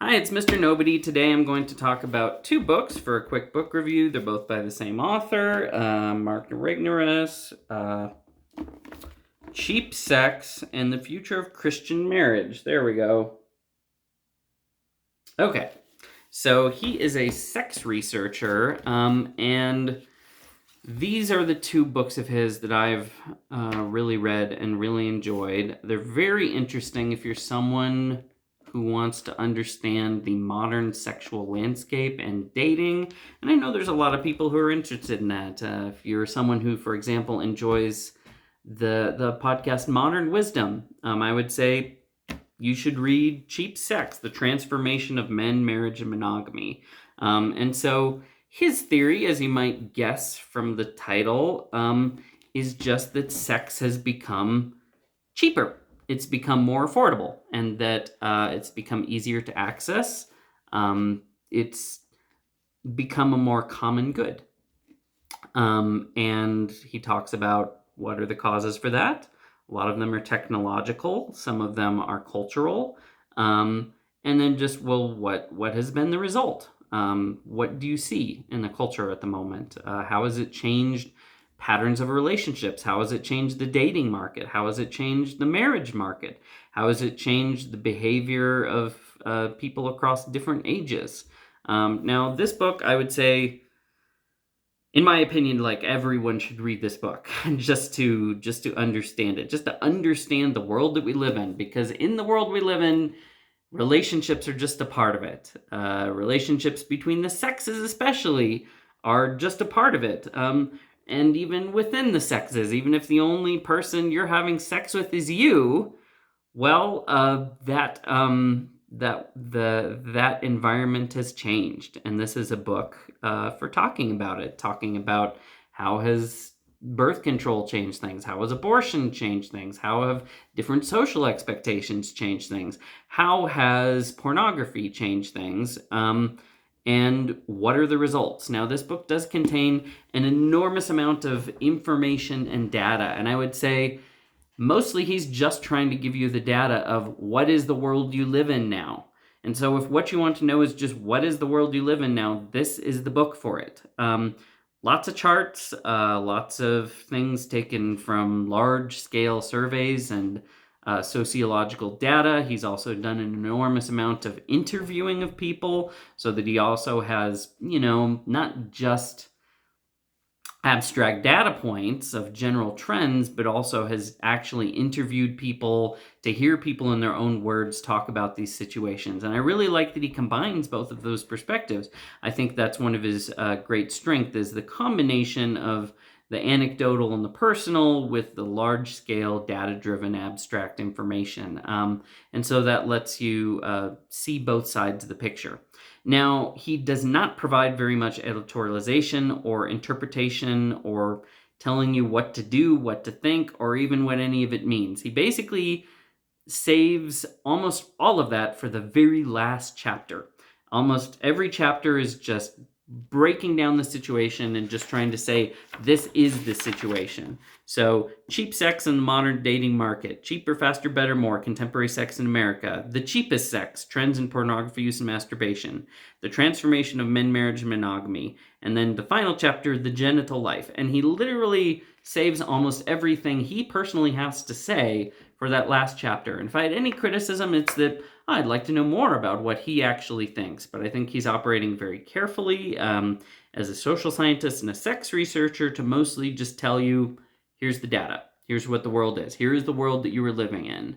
Hi, it's Mr. Nobody. Today I'm going to talk about two books for a quick book review. They're both by the same author, Mark Regnerus, Cheap Sex and the Future of Christian Marriage. There we go. Okay, so he is a sex researcher, and these are the two books of his that I've really read and really enjoyed. They're very interesting if you're someone who wants to understand the modern sexual landscape and dating. And I know there's a lot of people who are interested in that. If you're someone who, for example, enjoys the podcast Modern Wisdom, I would say you should read Cheap Sex, The Transformation of Men, Marriage, and Monogamy. And so his theory, as you might guess from the title, is just that sex has become cheaper. It's become more affordable, and that it's become easier to access. It's become a more common good. And he talks about what are the causes for that. A lot of them are technological. Some of them are cultural. And then just, well, what has been the result? What do you see in the culture at the moment? How has it changed patterns of relationships? How has it changed the dating market? How has it changed the marriage market? How has it changed the behavior of people across different ages? Now, this book, I would say, in my opinion, like, everyone should read this book just to understand it, just to understand the world that we live in, because in the world we live in, relationships are just a part of it. Relationships between the sexes especially are just a part of it. And even within the sexes, even if the only person you're having sex with is you, well, that environment has changed, and this is a book for talking about it, talking about how has birth control changed things, how has abortion changed things, how have different social expectations changed things, how has pornography changed things, and what are the results. Now, this book does contain an enormous amount of information and data, and I would say mostly he's just trying to give you the data of what is the world you live in now. And so if what you want to know is just what is the world you live in now, this is the book for it. Lots of charts, lots of things taken from large-scale surveys and sociological data. He's also done an enormous amount of interviewing of people so that he also has, not just abstract data points of general trends, but also has actually interviewed people to hear people in their own words talk about these situations. And I really like that he combines both of those perspectives. I think that's one of his great strengths, is the combination of the anecdotal and the personal with the large-scale, data-driven, abstract information. And so that lets you see both sides of the picture. Now, he does not provide very much editorialization or interpretation or telling you what to do, what to think, or even what any of it means. He basically saves almost all of that for the very last chapter. Almost every chapter is just breaking down the situation and just trying to say, this is the situation. So, cheap sex in the modern dating market. Cheaper, faster, better, more. Contemporary sex in America. The cheapest sex. Trends in pornography use and masturbation. The transformation of men, marriage, and monogamy. And then the final chapter, the genital life. And he literally saves almost everything he personally has to say for that last chapter. And if I had any criticism, it's that I'd like to know more about what he actually thinks. But I think he's operating very carefully as a social scientist and a sex researcher to mostly just tell you, here's the data. Here's what the world is. Here is the world that you are living in.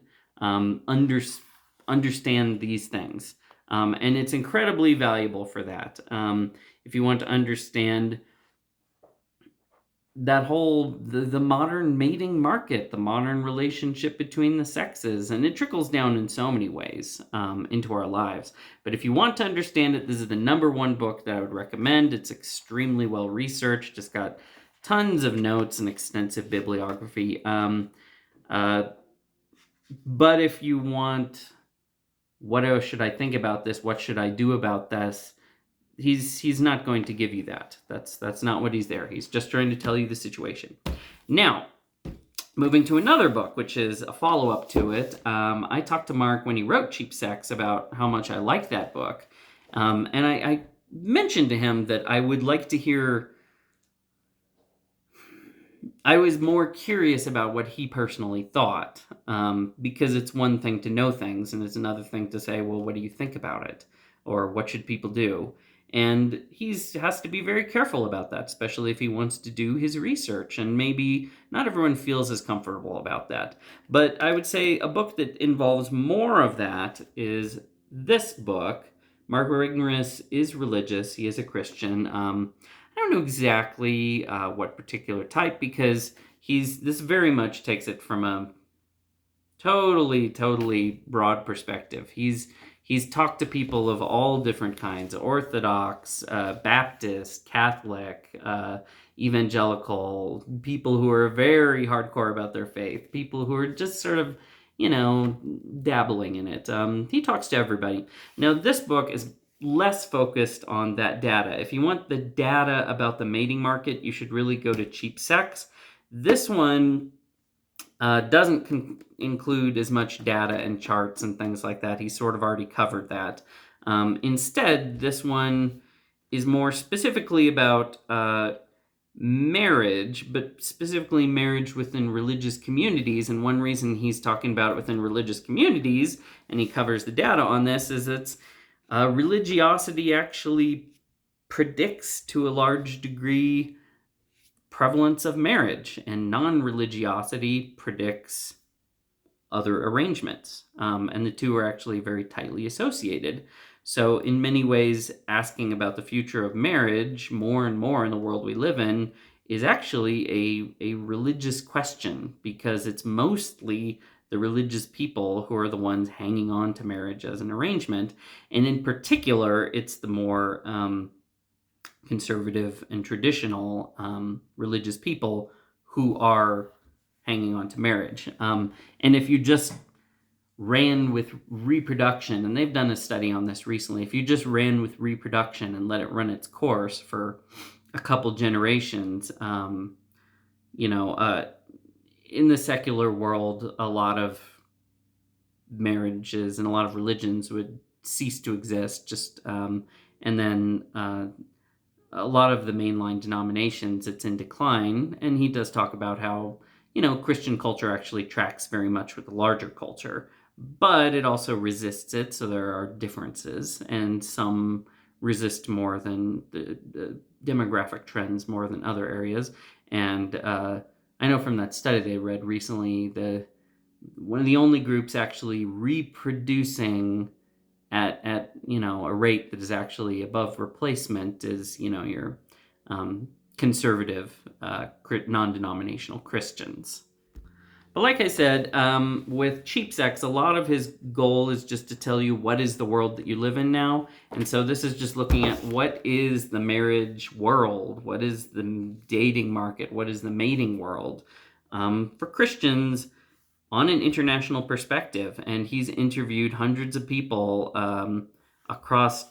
Understand these things. And it's incredibly valuable for that. If you want to understand that whole, the modern mating market, the modern relationship between the sexes, and it trickles down in so many ways into our lives. But if you want to understand it, this is the number one book that I would recommend. It's extremely well researched. It's got tons of notes and extensive bibliography. But if you want, what else should I think about this? What should I do about this? He's not going to give you that. That's not what he's there. He's just trying to tell you the situation. Now, Moving to another book, which is a follow-up to it. I talked to Mark when he wrote Cheap Sex about how much I liked that book. And I mentioned to him that I would like to hear. I was more curious about what he personally thought, because it's one thing to know things, and it's another thing to say, well, what do you think about it? Or what should people do? And he has to be very careful about that, especially if he wants to do his research. And maybe not everyone feels as comfortable about that. But I would say a book that involves more of that is this book. Mark Regnerus is religious, he is a Christian. I don't know exactly what particular type, because this very much takes it from a totally broad perspective. He's talked to people of all different kinds: Orthodox, Baptist, Catholic, evangelical, people who are very hardcore about their faith, people who are just sort of, dabbling in it. He talks to everybody. Now, this book is less focused on that data. If you want the data about the mating market, you should really go to Cheap Sex. This one doesn't include as much data and charts and things like that. He sort of already covered that. Instead, this one is more specifically about marriage, but specifically marriage within religious communities. And one reason he's talking about it within religious communities, and he covers the data on this, is it's religiosity actually predicts to a large degree prevalence of marriage, and non-religiosity predicts other arrangements. And the two are actually very tightly associated. So in many ways, asking about the future of marriage more and more in the world we live in is actually a religious question, because it's mostly the religious people who are the ones hanging on to marriage as an arrangement. And in particular, it's the more conservative and traditional religious people who are hanging on to marriage. And if you just ran with reproduction, and they've done a study on this recently, if you just ran with reproduction and let it run its course for a couple generations, in the secular world, a lot of marriages and a lot of religions would cease to exist. And then a lot of the mainline denominations, it's in decline. And he does talk about how, Christian culture actually tracks very much with the larger culture, but it also resists it. So there are differences, and some resist more than the demographic trends more than other areas. And I know from that study they read recently, one of the only groups actually reproducing at a rate that is actually above replacement is your conservative non-denominational Christians. But like I said, with Cheap Sex, a lot of his goal is just to tell you what is the world that you live in now. And so this is just looking at what is the marriage world, what is the dating market, what is the mating world for Christians on an international perspective. And he's interviewed hundreds of people across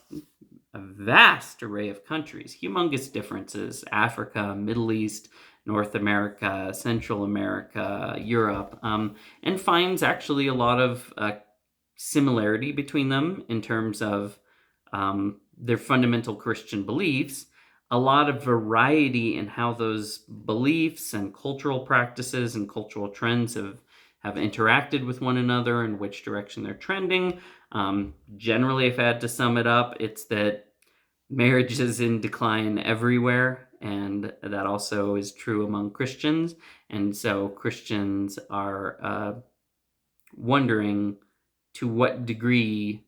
a vast array of countries, humongous differences: Africa, Middle East, North America, Central America, Europe, and finds actually a lot of similarity between them in terms of their fundamental Christian beliefs, a lot of variety in how those beliefs and cultural practices and cultural trends have interacted with one another and which direction they're trending. Generally, if I had to sum it up, it's that marriage is in decline everywhere, and that also is true among Christians. And so Christians are wondering, to what degree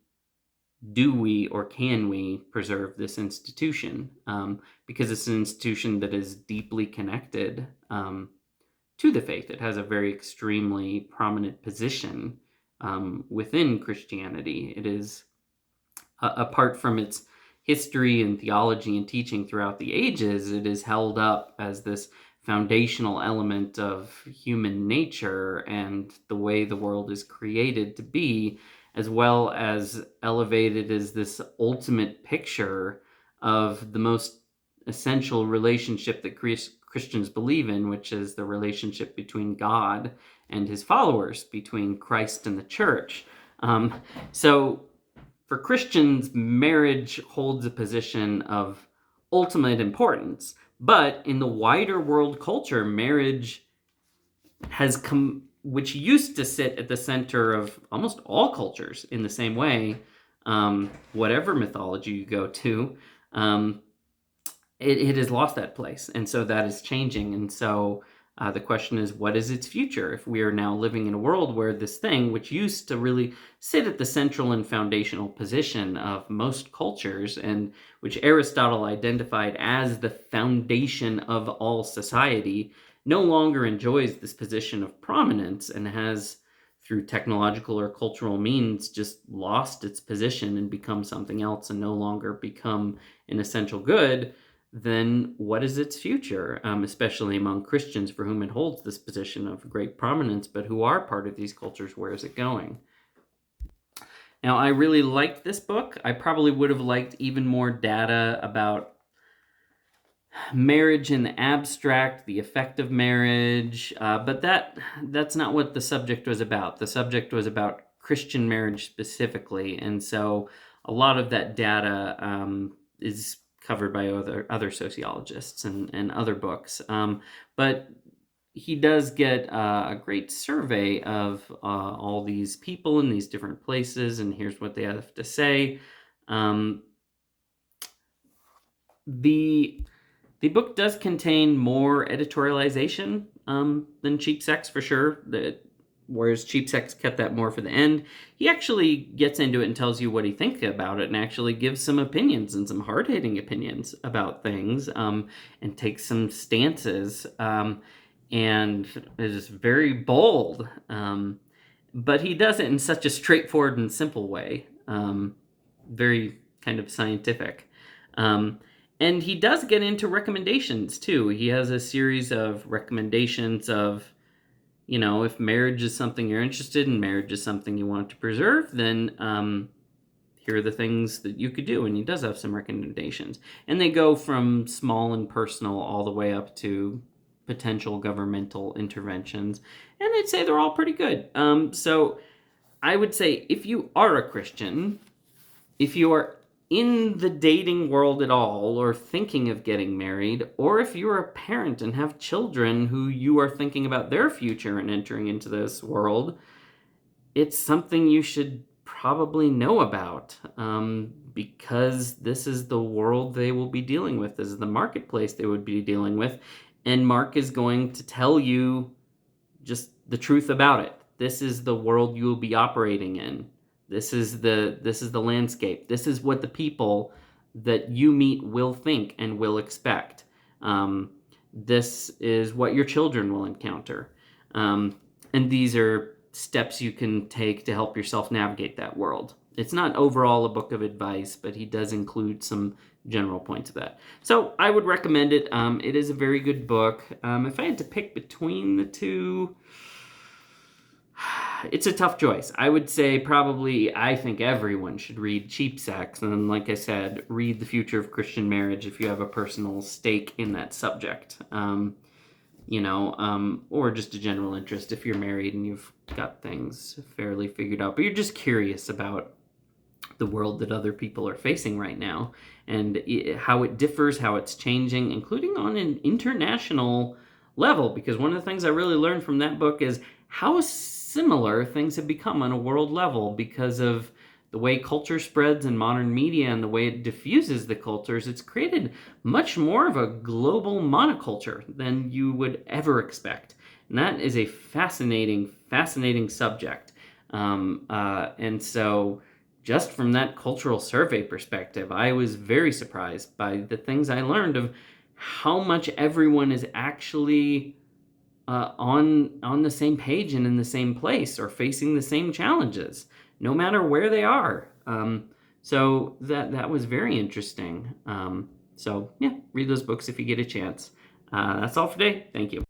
do we or can we preserve this institution? Because it's an institution that is deeply connected to the faith. It has a very extremely prominent position within Christianity. It is, apart from its history and theology and teaching throughout the ages, it is held up as this foundational element of human nature and the way the world is created to be, as well as elevated as this ultimate picture of the most essential relationship that Christians believe in, which is the relationship between God and his followers, between Christ and the church. So for Christians, marriage holds a position of ultimate importance. But in the wider world culture, marriage has come, which used to sit at the center of almost all cultures in the same way, whatever mythology you go to, it has lost that place. And so that is changing. And so the question is, what is its future? If we are now living in a world where this thing, which used to really sit at the central and foundational position of most cultures, and which Aristotle identified as the foundation of all society, no longer enjoys this position of prominence and has, through technological or cultural means, just lost its position and become something else and no longer become an essential good, then what is its future, especially among Christians for whom it holds this position of great prominence, but who are part of these cultures? Where is it going? Now, I really liked this book. I probably would have liked even more data about marriage in the abstract, the effect of marriage, but that's not what the subject was about. The subject was about Christian marriage specifically, and so a lot of that data is covered by other sociologists and other books. But he does get a great survey of all these people in these different places, and here's what they have to say. The book does contain more editorialization than Cheap Sex, for sure. Whereas Cheap Sex kept that more for the end, he actually gets into it and tells you what he thinks about it, and actually gives some opinions, and some hard-hitting opinions about things, and takes some stances, and is very bold. But he does it in such a straightforward and simple way, very kind of scientific. And he does get into recommendations, too. He has a series of recommendations of, if marriage is something you're interested in, marriage is something you want to preserve, then here are the things that you could do. And he does have some recommendations. And they go from small and personal all the way up to potential governmental interventions. And I'd say they're all pretty good. So I would say if you are a Christian, if you are in the dating world at all, or thinking of getting married, or if you're a parent and have children who you are thinking about their future and entering into this world, it's something you should probably know about, because this is the world they will be dealing with. This is the marketplace they would be dealing with, and Mark is going to tell you just the truth about it. This is the world you will be operating in. This is the landscape. This is what the people that you meet will think and will expect. This is what your children will encounter. And these are steps you can take to help yourself navigate that world. It's not overall a book of advice, but he does include some general points of that. So I would recommend it. It is a very good book. If I had to pick between the two, it's a tough choice. I would say probably I think everyone should read Cheap Sex, and then, like I said, read The Future of Christian Marriage if you have a personal stake in that subject. Or just a general interest if you're married and you've got things fairly figured out, but you're just curious about the world that other people are facing right now, and how it differs, how it's changing, including on an international level, because one of the things I really learned from that book is how similar things have become on a world level because of the way culture spreads in modern media and the way it diffuses the cultures. It's created much more of a global monoculture than you would ever expect. And that is a fascinating subject. And so just from that cultural survey perspective, I was very surprised by the things I learned of how much everyone is actually on the same page and in the same place, or facing the same challenges, no matter where they are. So that was very interesting. So yeah, read those books if you get a chance. That's all for today. Thank you.